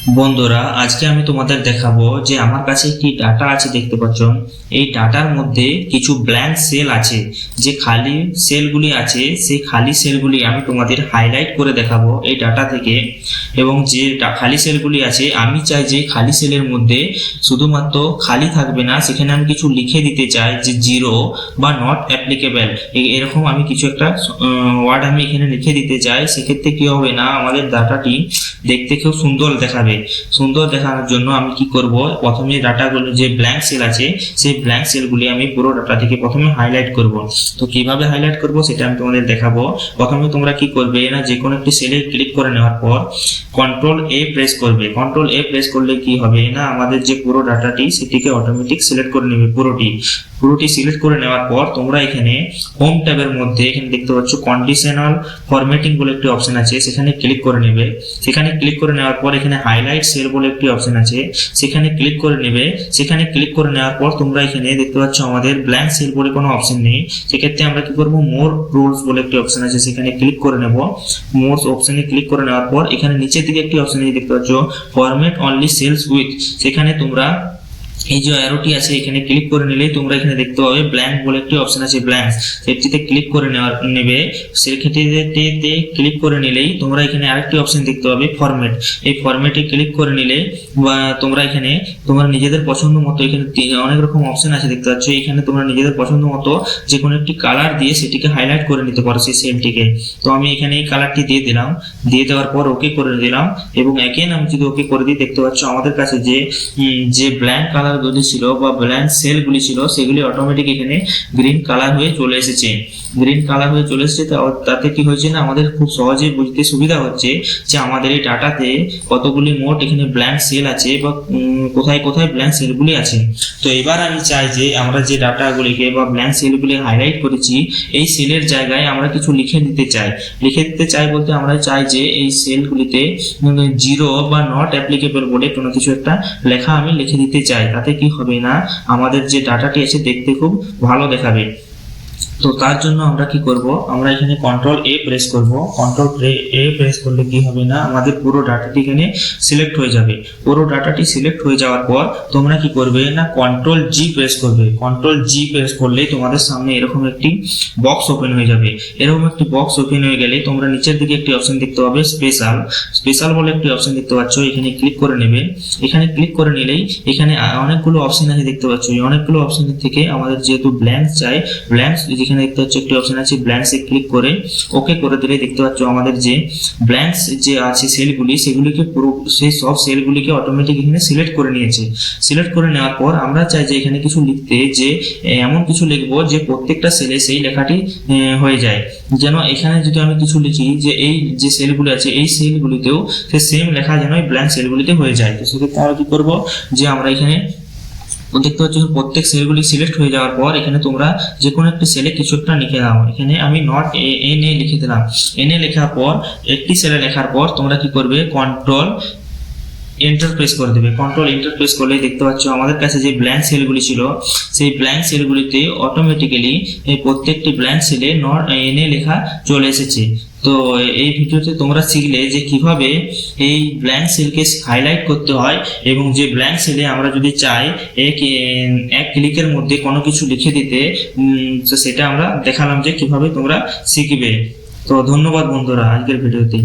বন্ধুরা, আজকে আমি তোমাদের দেখাবো যে আমার কাছে একটি ডাটা আছে, দেখতে পাচ্ছ। এই ডাটার মধ্যে কিছু ব্ল্যাঙ্ক সেল আছে। যে খালি সেলগুলি আছে সেই খালি সেলগুলি আমি তোমাদের হাইলাইট করে দেখাবো এই ডাটা থেকে। এবং যে খালি সেলগুলি আছে আমি চাই যে খালি সেলের মধ্যে শুধুমাত্র খালি থাকবে না, সেখানে আমি কিছু লিখে দিতে চাই যে জিরো বা নট অ্যাপ্লিকেবল, এরকম আমি কিছু একটা ওয়ার্ড আমি এখানে লিখে দিতে চাই। সেক্ষেত্রে কি হবে না, আমাদের ডাটাটি দেখতে খুব সুন্দর দেখাবে। সুন্দর দেখানোর জন্য আমি কি করব, প্রথমে ডাটাগুলো যে ব্ল্যাঙ্ক সেল আছে সেই ব্ল্যাঙ্ক সেলগুলি আমি পুরো ডাটা থেকে প্রথমে হাইলাইট করব। তো কিভাবে হাইলাইট করব সেটা আমি তোমাদের দেখাবো। প্রথমে তোমরা কি করবে না, যে কোনো একটি সেলে ক্লিক করে নেওয়ার পর কন্ট্রোল এ প্রেস করবে। কন্ট্রোল এ প্রেস করলে কি হবে না, আমাদের যে পুরো ডাটাটি সেটিকে অটোমেটিক সিলেক্ট করে নেবে। পুরোটি সিলেক্ট করে নেওয়ার পর তোমরা এখানে হোম ট্যাবের মধ্যে এখানে দেখতে পাচ্ছ কন্ডিশনাল ফরম্যাটিং বলে একটি অপশন আছে, সেখানে ক্লিক করে নেবে। সেখানে ক্লিক করে নেওয়ার পর এখানে হাইলাইট সেল বলে একটি অপশন আছে, সেখানে ক্লিক করে নেবে। সেখানে ক্লিক করে নেওয়ার পর তোমরা এখানে দেখতে পাচ্ছ আমাদের ব্ল্যাঙ্ক সেল বলে কোনো অপশন নেই। সেক্ষেত্রে আমরা কি করব, মোর রুলস বলে একটি অপশন আছে, সেখানে ক্লিক করে নেব। মোর অপশনে ক্লিক করে নেওয়ার পর এখানে নিচের দিকে একটি অপশন আছে, দেখতে পাচ্ছ ফরম্যাট অনলি সেলস উইথ। সেখানে তোমরা এই যে অ্যারোটি আছে এখানে ক্লিক করে নিলেই তোমরা এখানে দেখতে পাবে ব্ল্যাঙ্ক বলে একটি অপশন আছে, ব্ল্যাঙ্ক। সেটিতে ক্লিক করে নেবে। সেক্ষেত্রে ক্লিক করে নিলেই তোমরা এখানে আরেকটি অপশন দেখতে পাবে ফরম্যাট। এই ফরম্যাটে ক্লিক করে নিলে বা তোমরা এখানে তোমরা নিজেদের পছন্দ মতো এখানে অনেক রকম অপশন আছে, দেখতে পাচ্ছ। এখানে তোমরা নিজেদের পছন্দ মতো যে কোনো একটি কালার দিয়ে সেটিকে হাইলাইট করে নিতে পারো সেই সেলটিকে। তো আমি এখানে এই কালারটি দিয়ে দিলাম। দিয়ে দেওয়ার পর ওকে করে দিলাম এবং এগেন আমি যদি ওকে করে দিই, দেখতে পাচ্ছ আমাদের কাছে যে ব্ল্যাঙ্ক কালার গুলি ছিল বা ব্ল্যাঙ্ক সেল গুলি ছিল সেগুলি অটোমেটিক এখানে গ্রিন কালার হয়ে চলে এসেছে। গ্রিন কালার হয়ে চলে এসেছে, তাতে কি হয়েছে না, আমাদের খুব সহজে বুঝতে সুবিধা হচ্ছে যে আমাদের এই ডাটাতে কতগুলি মোট এখানে ব্ল্যাঙ্ক সেল আছে বা কোথায় কোথায় ব্ল্যাঙ্ক সেলগুলি আছে। তো এবার আমি চাই যে আমরা যে ডাটাগুলিকে বা ব্ল্যাঙ্ক সেলগুলি হাইলাইট করেছি এই সেলের জায়গায় আমরা কিছু লিখে দিতে চাই বলতে আমরা চাই যে এই সেলগুলিতে জিরো বা নট অ্যাপ্লিকেবল বলে কোনো কিছু একটা লেখা আমি লিখে দিতে চাই। তাতে কি হবে না, আমাদের যে ডাটাটি আছে দেখতে খুব ভালো দেখাবে। তো তার জন্য আমরা কি করব, আমরা এখানে কন্ট্রোল এ প্রেস করব। কন্ট্রোল এ প্রেস করলে কি হবে না, আমাদের পুরো ডাটাটি এখানে সিলেক্ট হয়ে যাবে। পুরো ডাটাটি সিলেক্ট হয়ে যাওয়ার পর তোমরা কি করবে না, কন্ট্রোল জি প্রেস করবে। কন্ট্রোল জি প্রেস করলে তোমাদের সামনে এরকম একটি বক্স ওপেন হয়ে যাবে। এরকম একটি বক্স ওপেন হয়ে গেলে তোমরা নিচের দিকে একটি অপশন দেখতে পাবে স্পেশাল বলে একটি অপশন দেখতে পাচ্ছ, এখানে ক্লিক করে নেবে। এখানে ক্লিক করে নিলেই এখানে অনেকগুলো অপশন আছে, দেখতে পাচ্ছ। এই অনেকগুলো অপশন থেকে আমাদের যেহেতু ব্ল্যাঙ্ক চাই, ব্ল্যাঙ্ক এখানে দেখতে পাচ্ছ একটি অপশন আছে ব্ল্যাঙ্কসে ক্লিক করে ওকে করে দিলে দেখতে পাচ্ছ আমাদের যে ব্ল্যাঙ্কস যে আছে সেলগুলি সেগুলিকে পুরো সেই সব সেলগুলিকে অটোমেটিক এখানে সিলেক্ট করে নিয়েছে। সিলেক্ট করে নেওয়ার পর আমরা চাই যে এখানে কিছু লিখতে, যে এমন কিছু লিখবো যে প্রত্যেকটা সেলে সেই লেখাটি হয়ে যায়। যেন এখানে যদি আমি কিছু লিখি যে এই যে সেলগুলি আছে এই সেলগুলিতেও সে সেম লেখা যেন এই ব্ল্যাঙ্ক সেলগুলিতে হয়ে যায়। তো সেক্ষেত্রে আমরা কি করবো, যে আমরা এখানে দেখতে পাচ্ছ প্রত্যেক সেলগুলি সিলেক্ট হয়ে যাওয়ার পর এখানে তোমরা যে কোনো একটা সেলে কিছু একটা লিখে দাও। এখানে আমি নট এন এ লিখে দিলাম। এন এ লেখার পর একটি সেলে লেখার পর তোমরা কি করবে, কন্ট্রোল এন্টার প্রেস করে দেবে। কন্ট্রোল এন্টার প্রেস করলে দেখতে পাচ্ছ আমাদের কাছে যে ব্ল্যাঙ্ক সেলগুলি ছিল সেই ব্ল্যাঙ্ক সেলগুলিতে অটোমেটিক্যালি এই প্রত্যেকটি ব্ল্যাঙ্ক সেলে নট এন এ লেখা চলে এসেছে। তো এই ভিডিওতে তোমরা শিখলে যে কিভাবে এই ব্ল্যাঙ্ক সেলকে হাইলাইট করতে হয় এবং যে ব্ল্যাঙ্ক সেলে আমরা যদি চাই এক ক্লিকের মধ্যে কোনো কিছু লিখে দিতে, সেটা আমরা দেখালাম যে কিভাবে তোমরা শিখবে। তো ধন্যবাদ বন্ধুরা আজকের ভিডিওতে।